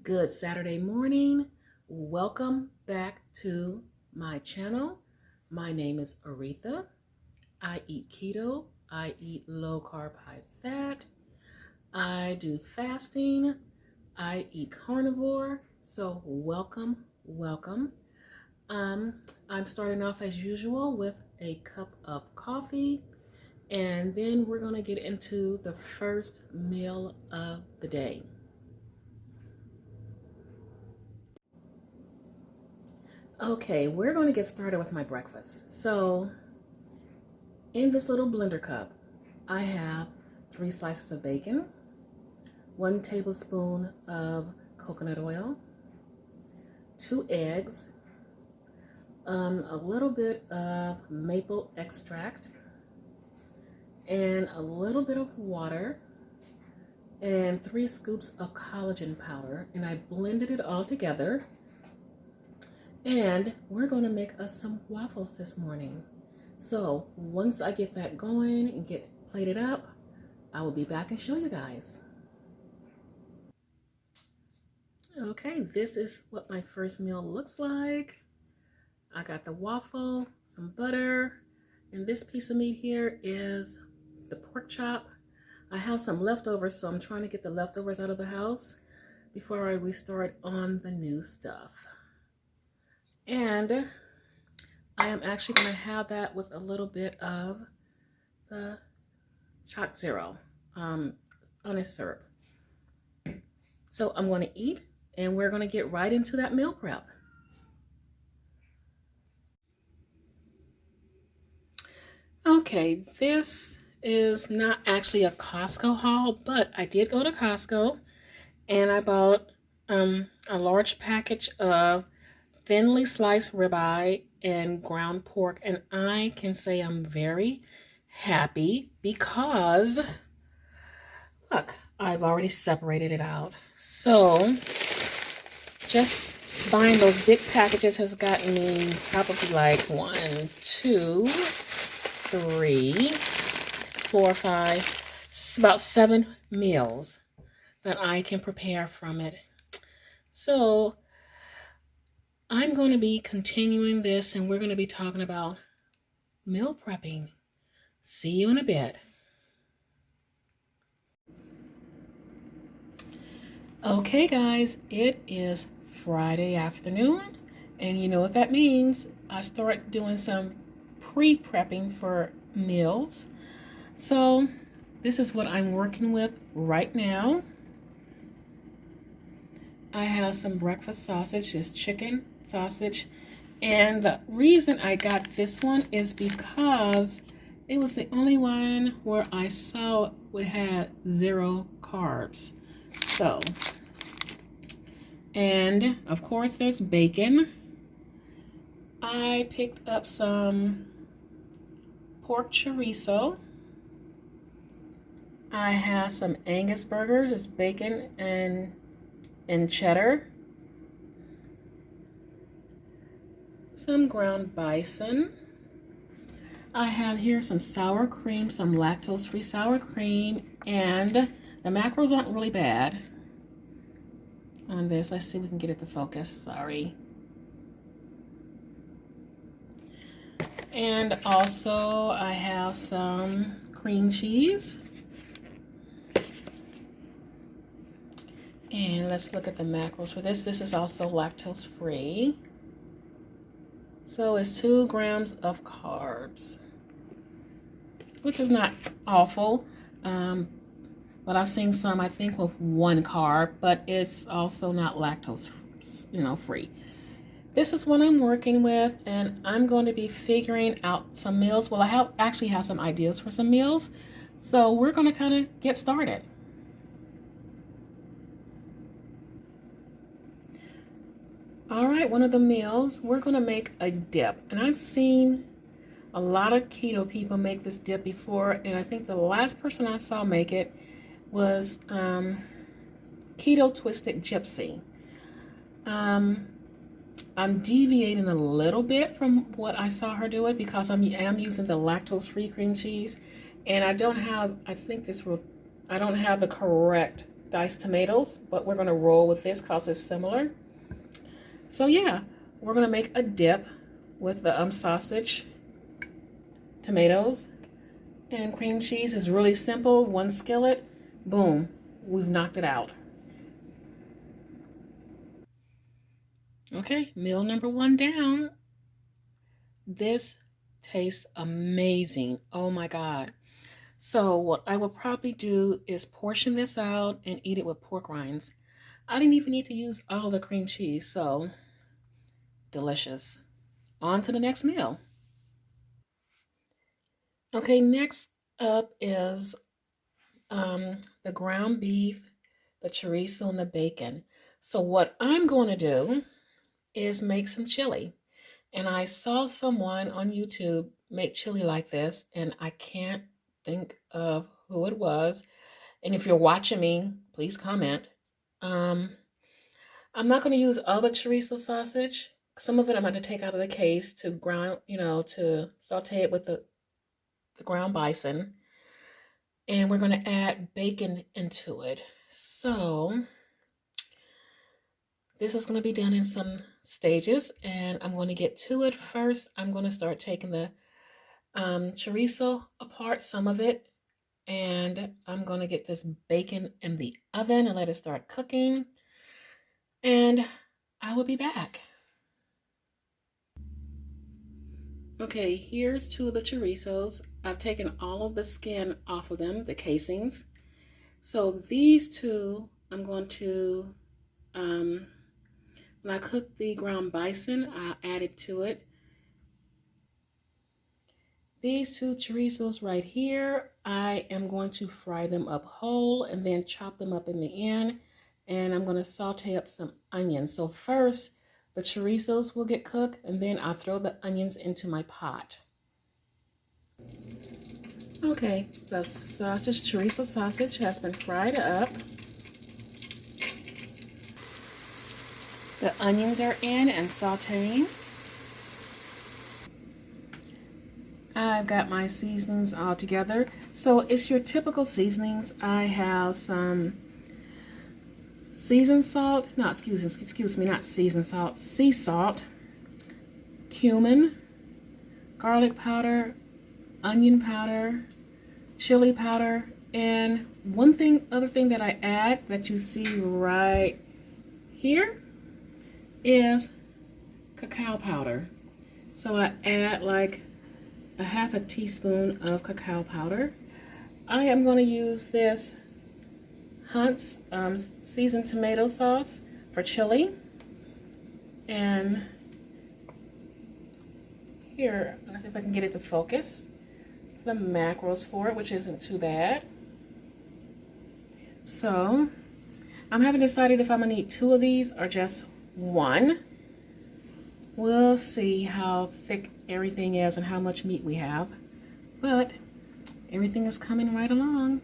Good Saturday morning. Welcome back to my channel. My name is Aretha. I eat keto. I eat low carb, high fat. I do fasting. I eat carnivore. So welcome. I'm starting off as usual with a cup of coffee, and then we're going to get into the first meal of the day. Okay, we're going to get started with my breakfast. So in this little blender cup, I have 3 slices of bacon, 1 tablespoon of coconut oil, 2 eggs, a little bit of maple extract, and a little bit of water, and 3 scoops of collagen powder, and I blended it all together. And we're going to make us some waffles this morning. So once I get that going and get plated up, I will be back and show you guys. Okay, this is what my first meal looks like. I got the waffle, some butter, and this piece of meat here is the pork chop. I have some leftovers, so I'm trying to get the leftovers out of the house before we start on the new stuff. And I am actually going to have that with a little bit of the chorizo, honest syrup. So I'm going to eat, and we're going to get right into that meal prep. Okay, this is not actually a Costco haul, but I did go to Costco, and I bought a large package of thinly sliced ribeye and ground pork, and I can say I'm very happy because look, I've already separated it out. So just buying those big packages has gotten me probably like 1, 2, 3, 4, 5, about 7 meals that I can prepare from it. So I'm going to be continuing this, and we're going to be talking about meal prepping. See you in a bit. Okay guys, it is Friday afternoon, and you know what that means. I start doing some pre-prepping for meals. So this is what I'm working with right now. I have some breakfast sausage, just chicken sausage, and the reason I got this one is because it was the only one where I saw it had 0 carbs. So, and of course there's bacon. I picked up some pork chorizo. I have some Angus burgers, just bacon and cheddar. Some ground bison. I have here some sour cream, some lactose-free sour cream, and the macros aren't really bad on this. Let's see if we can get it to focus. Sorry. And also I have some cream cheese. And let's look at the macros for this. This is also lactose-free. So it's 2 grams of carbs, which is not awful. But I've seen some, I think, with 1 carb, but it's also not lactose, free. This is what I'm working with, and I'm going to be figuring out some meals. Well, I actually have some ideas for some meals. So we're going to kind of get started. All right, one of the meals, we're going to make a dip. And I've seen a lot of keto people make this dip before, and I think the last person I saw make it was Keto Twisted Gypsy. I'm deviating a little bit from what I saw her do it because I am using the lactose-free cream cheese, and I don't have the correct diced tomatoes, but we're gonna roll with this because it's similar. So yeah, we're gonna make a dip with the sausage, tomatoes, and cream cheese. Is really simple. One skillet, boom, we've knocked it out. Okay, meal number one down. This tastes amazing. Oh my God. So what I will probably do is portion this out and eat it with pork rinds. I didn't even need to use all of the cream cheese, so delicious. On to the next meal. Okay, next up is the ground beef, the chorizo, and the bacon. So what I'm going to do is make some chili. And I saw someone on YouTube make chili like this, and I can't think of who it was. And if you're watching me, please comment. I'm not going to use all the chorizo sausage. Some of it I'm going to take out of the case to ground, to saute it with the ground bison. And we're going to add bacon into it. So this is going to be done in some stages, and I'm going to get to it first. I'm going to start taking the chorizo apart, some of it, and I'm going to get this bacon in the oven and let it start cooking, and I will be back. Okay, here's two of the chorizos. I've taken all of the skin off of them, the casings. So these two, I'm going to, when I cook the ground bison, I'll add it to it. These two chorizos right here, I am going to fry them up whole and then chop them up in the end. And I'm going to saute up some onions. So first, the chorizos will get cooked, and then I'll throw the onions into my pot. Okay, the chorizo sausage has been fried up. The onions are in and sauteing. I've got my seasonings all together. So it's your typical seasonings. I have some seasoned salt, no, excuse me, not seasoned salt, sea salt, cumin, garlic powder, onion powder, chili powder, and other thing that I add that you see right here is cacao powder. So I add like a half a teaspoon of cacao powder. I am going to use this Hunt's seasoned tomato sauce for chili. And here, if I can get it to focus, the macros for it, which isn't too bad. So I'm haven't decided if I'm gonna eat two of these or just one. We'll see how thick everything is and how much meat we have, but everything is coming right along.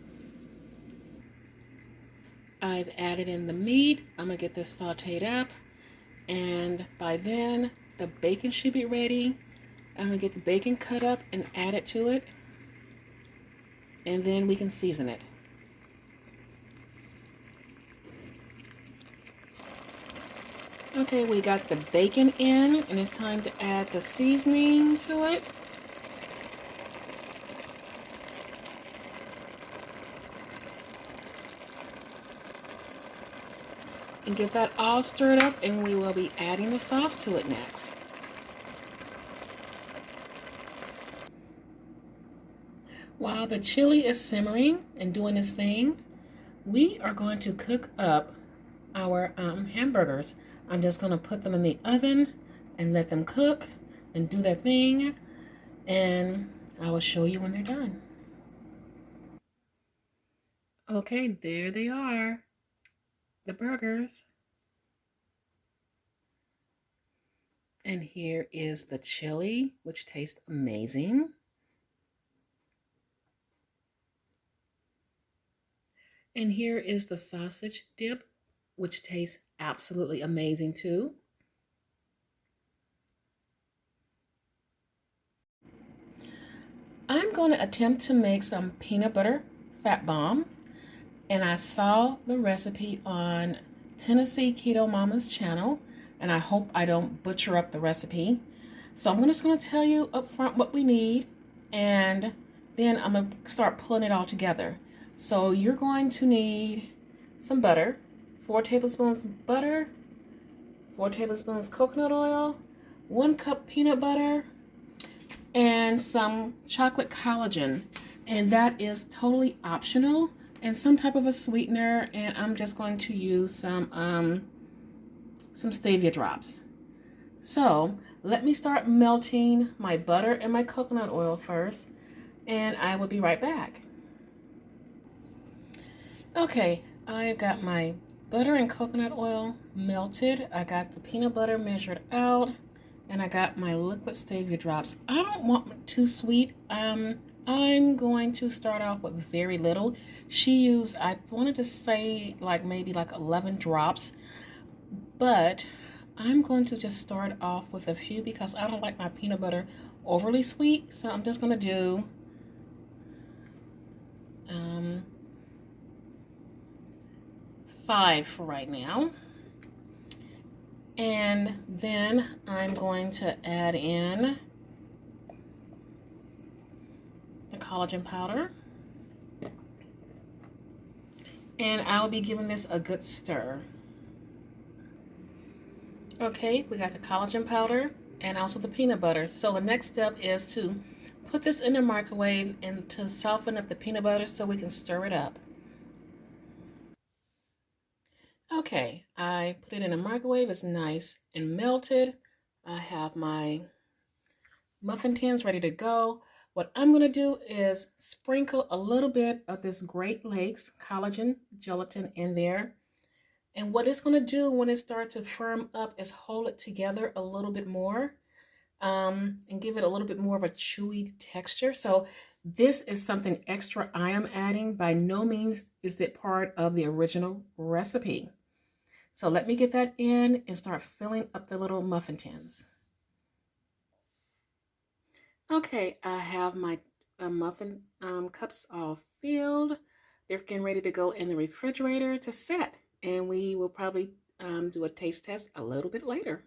I've added in the meat. I'm gonna get this sauteed up, and by then the bacon should be ready. I'm gonna get the bacon cut up and add it to it, and then we can season it. Okay, we got the bacon in, and it's time to add the seasoning to it. And get that all stirred up, and we will be adding the sauce to it next. While the chili is simmering and doing its thing, we are going to cook up our hamburgers. I'm just going to put them in the oven and let them cook and do their thing, and I will show you when they're done. Okay, there they are, the burgers. And here is the chili, which tastes amazing. And here is the sausage dip, which tastes absolutely amazing too. I'm going to attempt to make some peanut butter fat bomb. and I saw the recipe on Tennessee Keto Mama's channel, and I hope I don't butcher up the recipe. So I'm just going to tell you up front what we need, and then I'm going to start pulling it all together. So you're going to need some butter, 4 tablespoons butter, 4 tablespoons coconut oil, 1 cup peanut butter, and some chocolate collagen. And that is totally optional, and some type of a sweetener, and I'm just going to use some stevia drops. So let me start melting my butter and my coconut oil first, and I will be right back. Okay, I've got my butter and coconut oil melted. I got the peanut butter measured out, and I got my liquid stevia drops. I don't want it too sweet. I'm going to start off with very little. She used, I wanted to say maybe 11 drops, but I'm going to just start off with a few because I don't like my peanut butter overly sweet. So I'm just going to do 5 for right now. And then I'm going to add in the collagen powder. And I'll be giving this a good stir. Okay, we got the collagen powder and also the peanut butter. So the next step is to put this in the microwave and to soften up the peanut butter so we can stir it up. Okay, I put it in the microwave. It's nice and melted. I have my muffin tins ready to go. What I'm going to do is sprinkle a little bit of this Great Lakes collagen gelatin in there. And what it's going to do when it starts to firm up is hold it together a little bit more and give it a little bit more of a chewy texture. So this is something extra I am adding. By no means is it part of the original recipe. So let me get that in and start filling up the little muffin tins. Okay, I have my muffin cups all filled. They're getting ready to go in the refrigerator to set. And we will probably do a taste test a little bit later.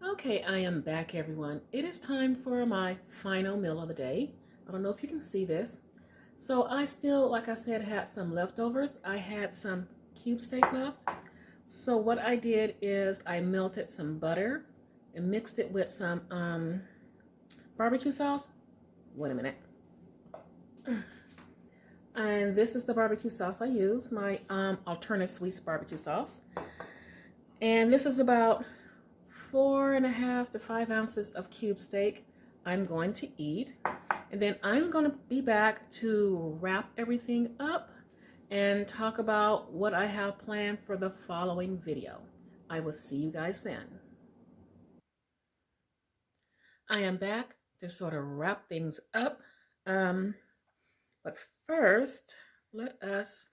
Okay, I am back, everyone. It is time for my final meal of the day. I don't know if you can see this. So I still, like I said, had some leftovers. I had some cube steak left. So what I did is I melted some butter and mixed it with some barbecue sauce. Wait a minute. And this is the barbecue sauce I use, my alternate sweets barbecue sauce. And this is about 4.5 to 5 ounces of cube steak I'm going to eat. And then I'm going to be back to wrap everything up and talk about what I have planned for the following video. I will see you guys then. I am back to sort of wrap things up. But first, let us,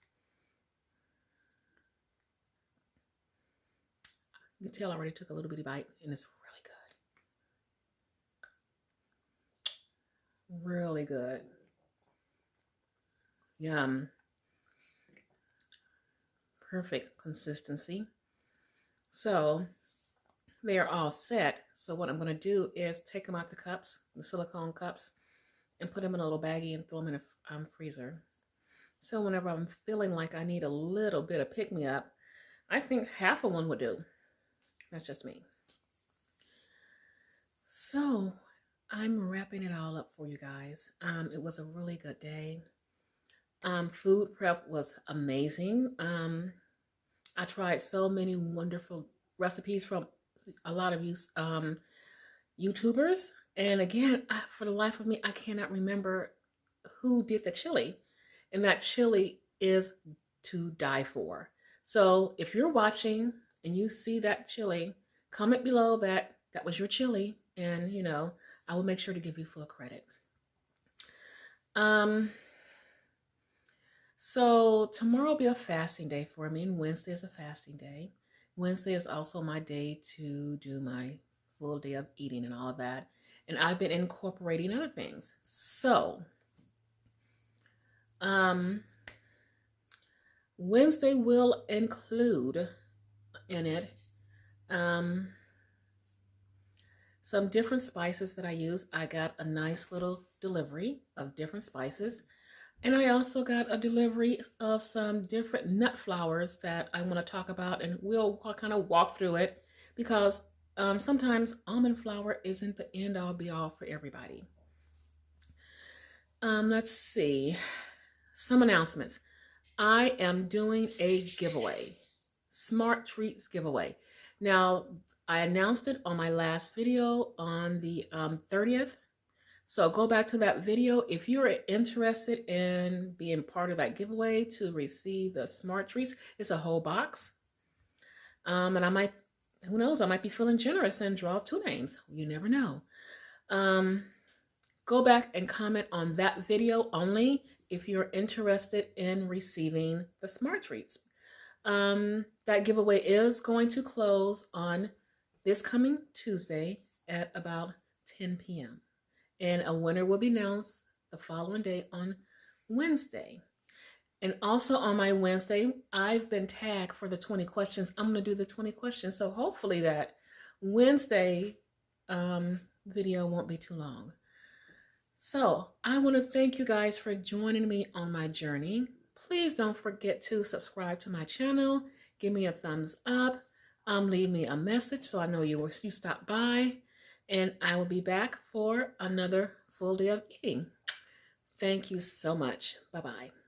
you can tell I already took a little bitty bite and it's really good. Really good. Yum. Perfect consistency. So they are all set. So what I'm going to do is take them out the cups, the silicone cups, and put them in a little baggie and throw them in a freezer. So whenever I'm feeling like I need a little bit of pick-me-up, I think half of one would do. That's just me. So I'm wrapping it all up for you guys. It was a really good day. Food prep was amazing. I tried so many wonderful recipes from a lot of you YouTubers. And again, for the life of me, I cannot remember who did the chili. And that chili is to die for. So if you're watching and you see that chili, comment below that was your chili. And, you know, I will make sure to give you full credit. So tomorrow will be a fasting day for me, and Wednesday is a fasting day. Wednesday is also my day to do my full day of eating and all of that. and I've been incorporating other things. So, Wednesday will include in it some different spices that I use. I got a nice little delivery of different spices. And I also got a delivery of some different nut flours that I want to talk about, and we'll kind of walk through it because sometimes almond flour isn't the end all be all for everybody. Let's see. Some announcements. I am doing a giveaway, Smart Treats giveaway. Now, I announced it on my last video on the 30th. So go back to that video if you're interested in being part of that giveaway to receive the Smart Treats. It's a whole box. And I might, who knows, I might be feeling generous and draw 2 names. You never know. Go back and comment on that video only if you're interested in receiving the Smart Treats. That giveaway is going to close on this coming Tuesday at about 10 p.m. And a winner will be announced the following day on Wednesday. And also on my Wednesday, I've been tagged for the 20 questions. I'm going to do the 20 questions. So hopefully that Wednesday video won't be too long. So I want to thank you guys for joining me on my journey. Please don't forget to subscribe to my channel. Give me a thumbs up. Leave me a message so I know you stopped by. And I will be back for another full day of eating. Thank you so much. Bye-bye.